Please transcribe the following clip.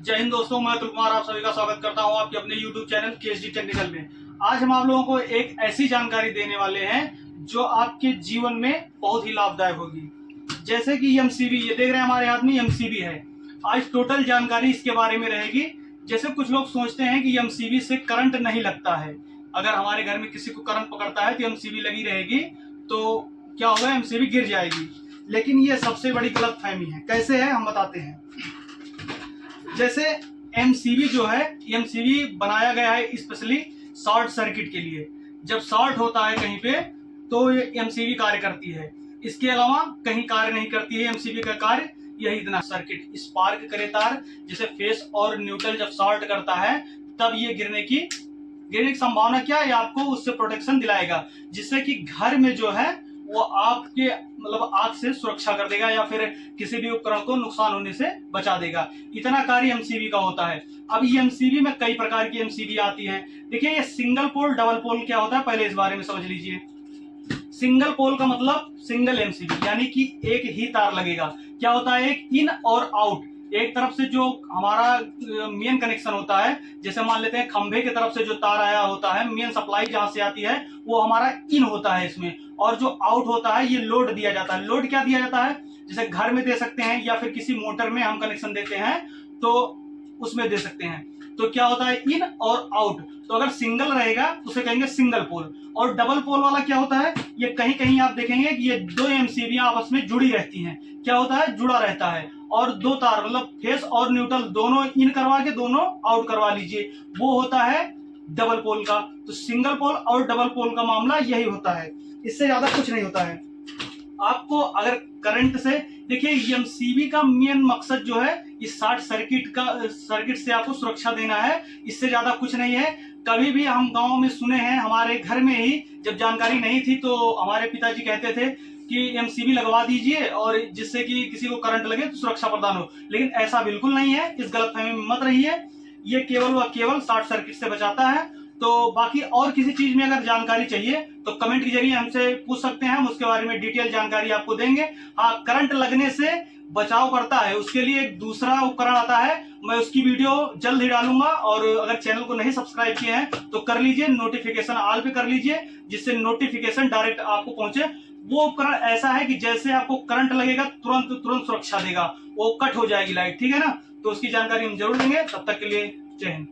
जय हिंद दोस्तों, मैं अतुल कुमार आप सभी का स्वागत करता हूं आपके अपने YouTube चैनल केएसडी टेक्निकल में। आज हम आप लोगों को एक ऐसी जानकारी देने वाले हैं जो आपके जीवन में बहुत ही लाभदायक होगी। जैसे कि एमसीबी, ये देख रहे हैं हमारे हाथ में एमसीबी है। आज टोटल जानकारी इसके बारे में रहेगी। जैसे कुछ लोग सोचते हैं कि एमसीबी से करंट नहीं लगता है। अगर हमारे घर में किसी को करंट पकड़ता है तो एमसीबी लगी रहेगी तो क्या होगा, एमसीबी गिर जाएगी। लेकिन ये सबसे बड़ी गलतफहमी है। कैसे है हम बताते हैं। जैसे एमसीबी जो है, एमसीबी बनाया गया है स्पेशली शॉर्ट सर्किट के लिए। जब शॉर्ट होता है कहीं पे तो ये एमसीबी कार्य करती है। इसके अलावा कहीं कार्य नहीं करती है एमसीबी का कार्य। यही इतना सर्किट स्पार्क करे तार, जैसे फेस और न्यूट्रल जब शॉर्ट करता है तब ये गिरने की संभावना क्या है, आपको उससे प्रोटेक्शन दिलाएगा, जिससे कि घर में जो है वो आपके आग से सुरक्षा कर देगा या फिर किसी भी उपकरण को नुकसान होने से बचा देगा। इतना कार्य एमसीबी का होता है। अब ये एमसीबी में कई प्रकार की एमसीबी आती है। देखिए, ये सिंगल पोल डबल पोल क्या होता है, पहले इस बारे में समझ लीजिए। सिंगल पोल का मतलब सिंगल एमसीबी, यानी कि एक ही तार लगेगा। क्या होता है, एक इन और आउट। एक तरफ से जो हमारा मेन कनेक्शन होता है, जैसे मान लेते हैं खंभे की तरफ से जो तार आया होता है, मेन सप्लाई जहां से आती है वो हमारा इन होता है इसमें, और जो आउट होता है ये लोड दिया जाता है। लोड क्या दिया जाता है, जैसे घर में दे सकते हैं या फिर किसी मोटर में हम कनेक्शन देते हैं तो उसमें दे सकते हैं। तो क्या होता है, इन और आउट। तो अगर सिंगल रहेगा तो उसे कहेंगे सिंगल पोल। और डबल पोल वाला क्या होता है, ये कहीं कहीं आप देखेंगे कि ये दो एमसीबी आपस में जुड़ी रहती हैं। क्या होता है, जुड़ा रहता है। और दो तार फेस और न्यूट्रल दोनों इन करवा के दोनों आउट करवा लीजिए, वो होता है डबल पोल का। तो सिंगल पोल और डबल पोल का मामला यही होता है, इससे ज्यादा कुछ नहीं होता है। आपको अगर करंट से, देखिए एमसीबी का मेन मकसद जो है इस शॉर्ट सर्किट से आपको सुरक्षा देना है, इससे ज्यादा कुछ नहीं है। कभी भी हम गांव में सुने हैं, हमारे घर में ही जब जानकारी नहीं थी तो हमारे पिताजी कहते थे कि एमसीबी लगवा दीजिए और जिससे कि किसी को करंट लगे तो सुरक्षा प्रदान हो। लेकिन ऐसा बिल्कुल नहीं है, इस गलतफहमी में मत रहिए। ये केवल व केवल शॉर्ट सर्किट से बचाता है। तो बाकी और किसी चीज में अगर जानकारी चाहिए तो कमेंट के जरिए हमसे पूछ सकते हैं, हम उसके बारे में डिटेल जानकारी आपको देंगे। हाँ, करंट लगने से बचाव करता है, उसके लिए एक दूसरा उपकरण आता है, मैं उसकी वीडियो जल्द ही डालूंगा। और अगर चैनल को नहीं सब्सक्राइब किए हैं तो कर लीजिए, नोटिफिकेशन ऑल पे कर लीजिए, जिससे नोटिफिकेशन डायरेक्ट आपको पहुंचे। वो उपकरण ऐसा है कि जैसे आपको करंट लगेगा तुरंत सुरक्षा देगा, वो कट हो जाएगी लाइट, ठीक है ना। तो उसकी जानकारी हम जरूर देंगे। तब तक के लिए जय हिंद।